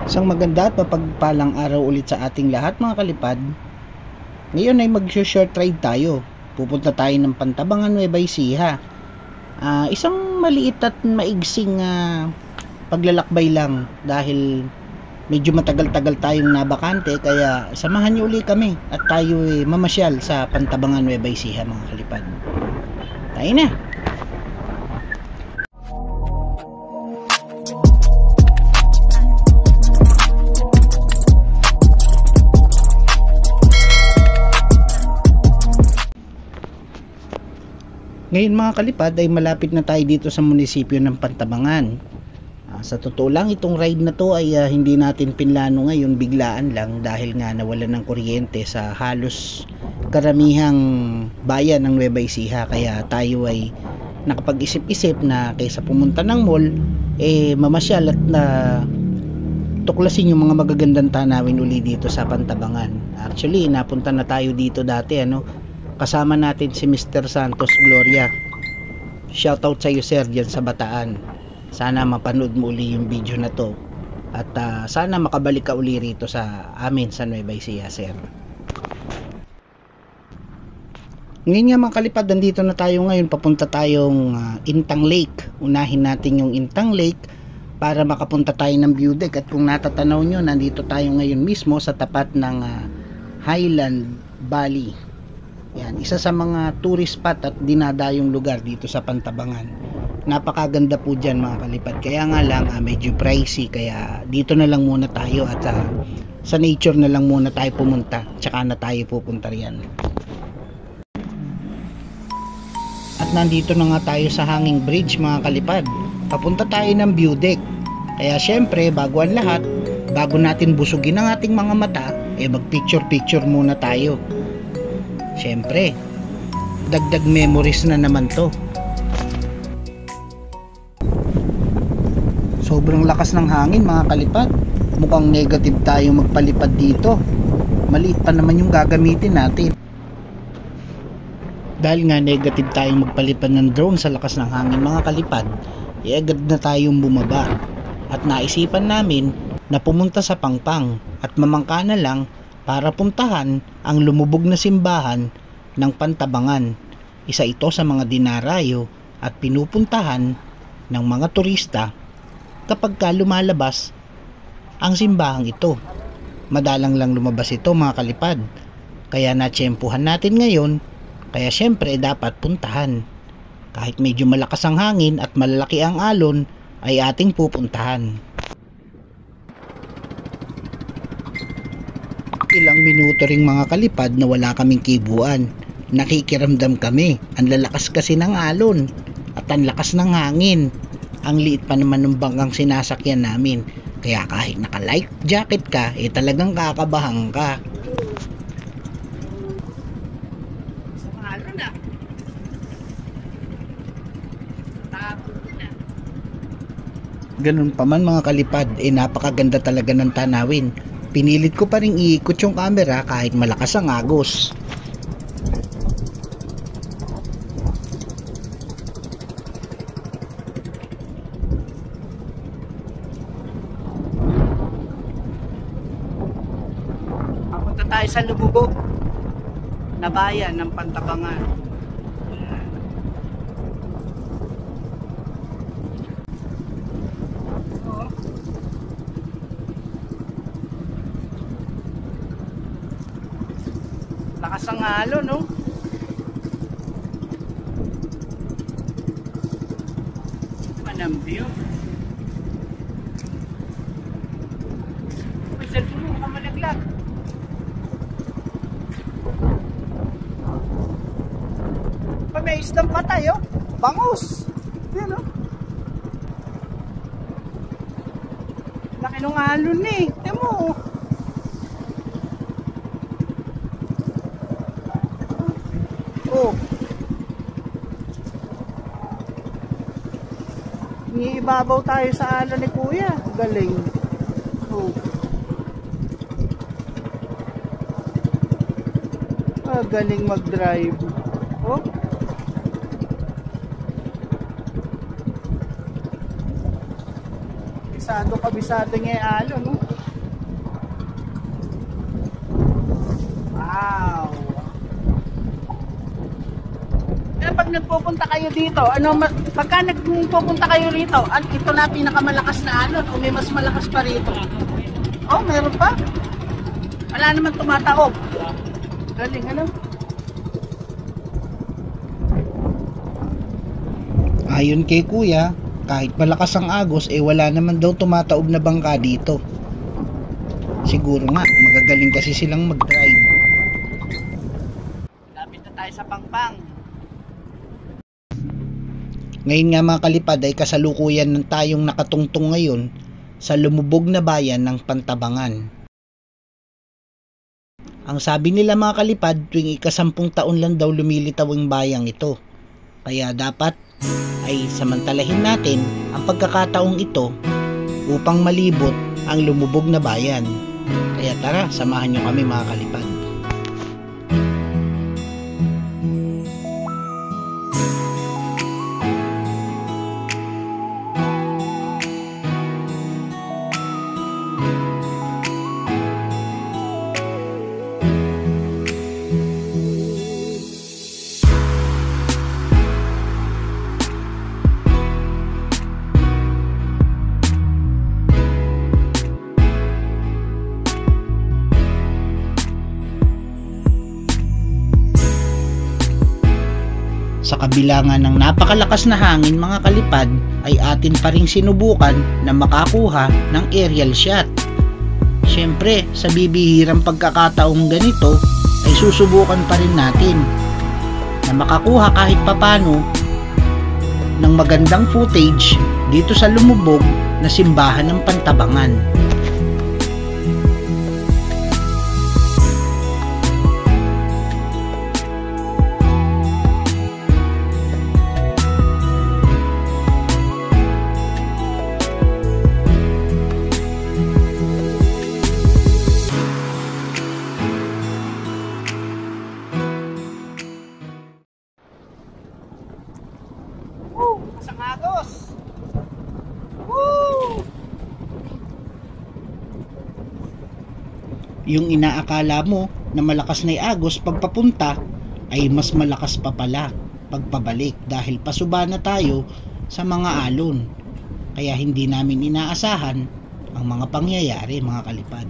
Isang maganda at mapagpalang araw ulit sa ating lahat mga kalipad. Ngayon ay mag-short ride tayo. Pupunta tayo ng Pantabangan, Nueva Ecija. Isang maliit at maigsing paglalakbay lang dahil medyo matagal-tagal tayong nabakante, kaya samahan niyo uli kami at tayo mamasyal sa Pantabangan, Nueva Ecija mga kalipad. Tayo na! Ngayon mga kalipad ay malapit na tayo dito sa munisipyo ng Pantabangan. Sa totoo lang, itong ride na to ay hindi natin pinlano ngayon, biglaan lang dahil nga nawalan ng kuryente sa halos karamihang bayan ng Nueva Ecija. Kaya tayo ay nakapag-isip-isip na kaysa pumunta ng mall, mamasyal at tuklasin yung mga magagandang tanawin uli dito sa Pantabangan. Actually, napunta na tayo dito dati, kasama natin si Mr. Santos Gloria. Shoutout sa iyo sir dyan sa Bataan. Sana mapanood mo uli yung video na to. At sana makabalik ka uli rito sa amin sa Nueva Ecija sir. Ngayon nga mga kalipad, nandito na tayo ngayon. Papunta tayong Intang Lake. Unahin natin yung Intang Lake para makapunta tayo ng view deck. At kung natatanaw nyo, nandito tayo ngayon mismo sa tapat ng Highland Valley. Yan, isa sa mga tourist spot at dinadayong lugar dito sa Pantabangan. Napakaganda po dyan mga kalipad. Kaya nga lang medyo pricey, kaya dito na lang muna tayo at sa nature na lang muna tayo pumunta. Tsaka na tayo pupunta riyan. At nandito na nga tayo sa Hanging Bridge mga kalipad. Papunta tayo ng view deck. Kaya syempre bago ang lahat, bago natin busugin ang ating mga mata, mag picture muna tayo. Siyempre, dagdag memories na naman to. Sobrang lakas ng hangin mga kalipad. Mukhang negative tayo magpalipad dito. Maliit pa naman yung gagamitin natin. Dahil nga negative tayong magpalipad ng drone sa lakas ng hangin mga kalipad, agad na tayong bumaba. At naisipan namin na pumunta sa Pangpang at mamangka na lang para puntahan ang lumubog na simbahan ng Pantabangan. Isa ito sa mga dinarayo at pinupuntahan ng mga turista kapag lumalabas ang simbahang ito. Madalang lang lumabas ito mga kalipad, kaya natsyempuhan natin ngayon, kaya syempre dapat puntahan. Kahit medyo malakas ang hangin at malalaki ang alon, ay ating pupuntahan. Ilang minuto ring mga kalipad na wala kaming kibuan. Nakikiramdam kami. Ang lalakas kasi ng alon at ang lakas ng hangin. Ang liit pa naman ng bangkang sinasakyan namin. Kaya kahit naka-life jacket ka, talagang kakabahan ka. Ganun pa man mga kalipad, napakaganda talaga ng tanawin. Pinilit ko pa rin iikot yung camera kahit malakas ang agos. Papunta tayo sa lumubog na bayan ng Pantabangan. Lakas ang alon, no? Manang view. May cellphone mo, mukhang malaglag. Pa may isdang patay, oh. Bangus. Yan, oh. Laki ng alon, Tingnan mo, oh. Oh. Iibabaw tayo sa alon ni Kuya. Galing. Oh. Galing mag-drive. Oh. Kabisado nga alon, no? pag nagpupunta kayo dito, pagka nagpupunta kayo rito, ito na pinakamalakas na alon o may mas malakas pa rito? Oh, meron pa? Wala naman tumataob. Galing, ano? Ayon kay Kuya, kahit malakas ang agos, wala naman daw tumataob na bangka dito. Siguro nga, magagaling kasi silang mag-drive. Lapit na tayo sa Pangpang. Ngayon nga mga kalipad ay kasalukuyan ng tayong nakatungtong ngayon sa lumubog na bayan ng Pantabangan. Ang sabi nila mga kalipad, tuwing ika-10 taon lang daw lumilitaw ang bayang ito. Kaya dapat ay samantalahin natin ang pagkakataong ito upang malibot ang lumubog na bayan. Kaya tara, samahan nyo kami mga kalipad. Sa kabila nga ng napakalakas na hangin mga kalipad, ay atin pa ring sinubukan na makakuha ng aerial shot. Siyempre, sa bibihirang pagkakataong ganito, ay susubukan pa rin natin na makakuha kahit papano ng magandang footage dito sa lumubog na simbahan ng Pantabangan. Isang agos. Woo! Yung inaakala mo na malakas na agos pagpapunta ay mas malakas pa pala pagpabalik dahil pasuba na tayo sa mga alon. Kaya hindi namin inaasahan ang mga pangyayari mga kalipad.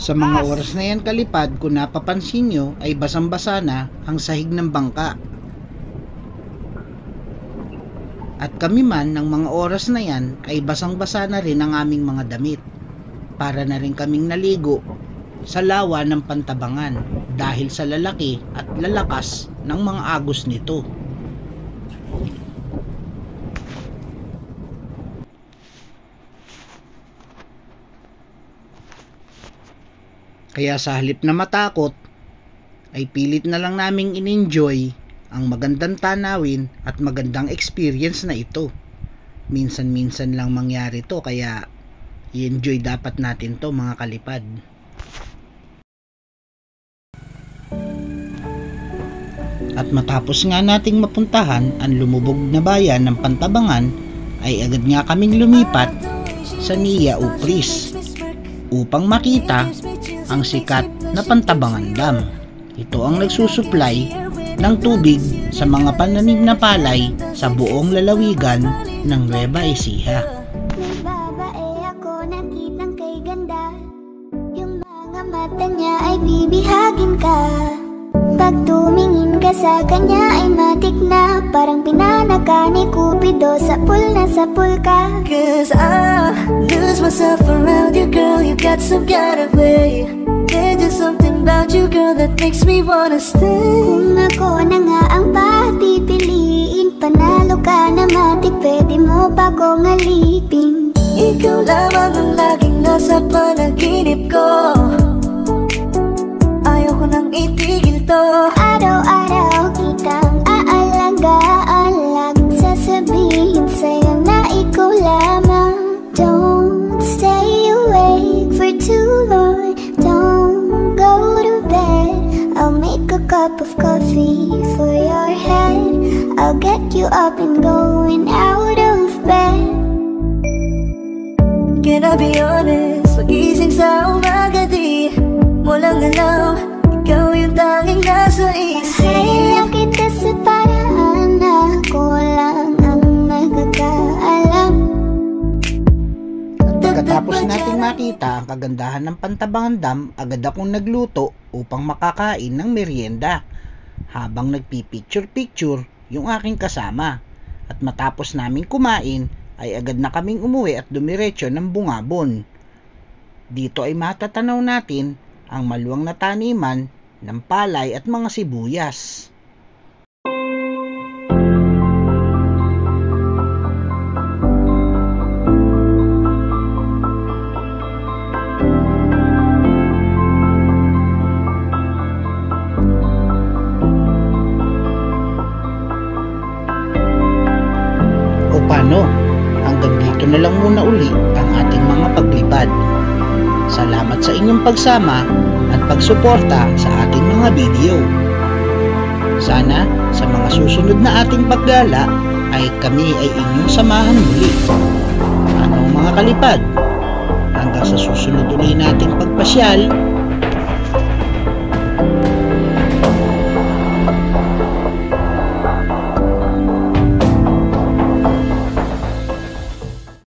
Sa mga oras na yan kalipad, kung napapansin nyo ay basang-basa na ang sahig ng bangka. At kami man ng mga oras na yan ay basang-basa na rin ang aming mga damit. Para na rin kaming naligo sa lawa ng Pantabangan dahil sa lalaki at lalakas ng mga agos nito. Kaya sa halip na matakot, ay pilit na lang naming in-enjoy ang magandang tanawin at magandang experience na ito. Minsan-minsan lang mangyari to, kaya i-enjoy dapat natin to mga kalipad. At matapos nga nating mapuntahan ang lumubog na bayan ng Pantabangan, ay agad nga kaming lumipat sa Nia Upris upang makita ang sikat na Pantabangan Dam. Ito ang nagsusupply ng tubig sa mga pananim na palay sa buong lalawigan ng Nueva Ecija. May babae ako nakitang kay ganda, yung mga mata niya ay bibihagin ka. Pag tumingin ka sa kanya ay matik na, parang pinanaga ni Cupido, sapul na sapul ka. Cause I lose myself around you, girl, you got some kind of way. There's just something about you, girl, that makes me wanna stay. Kung ako na nga ang papipiliin, panalo ka na matik, pwede mo pa kong alipin. Ikaw lamang ang laging nasa panaginip ko, ayaw ko nang itigil to. Araw-araw kitang aalagaan lang, sasabihin sa'yo na ikaw lamang. Don't stay awake for too long, don't go to bed. I'll make a cup of coffee for your head, I'll get you up and going out of bed. mo lang alam, ikaw yung tanging nasa isip. Hayaan kita sa paraan na ako lang ang nakakaalam. Pagkatapos nating makita ang kagandahan ng Pantabangan Dam, agad akong nagluto upang makakain ng merienda habang nagpipicture-picture yung aking kasama. At matapos naming kumain ay agad na kaming umuwi at dumiretso ng Bungabon. Dito ay matatanaw natin ang maluwang na taniman ng palay at mga sibuyas. Paano? Hanggang dito na lang muna uli ang ating mga paglipad. Salamat sa inyong pagsama at pagsuporta sa ating mga video. Sana sa mga susunod na ating paggala ay kami ay inyong samahan muli. Anong mga kalipad? Hanggang sa susunod uli nating pagpasyal,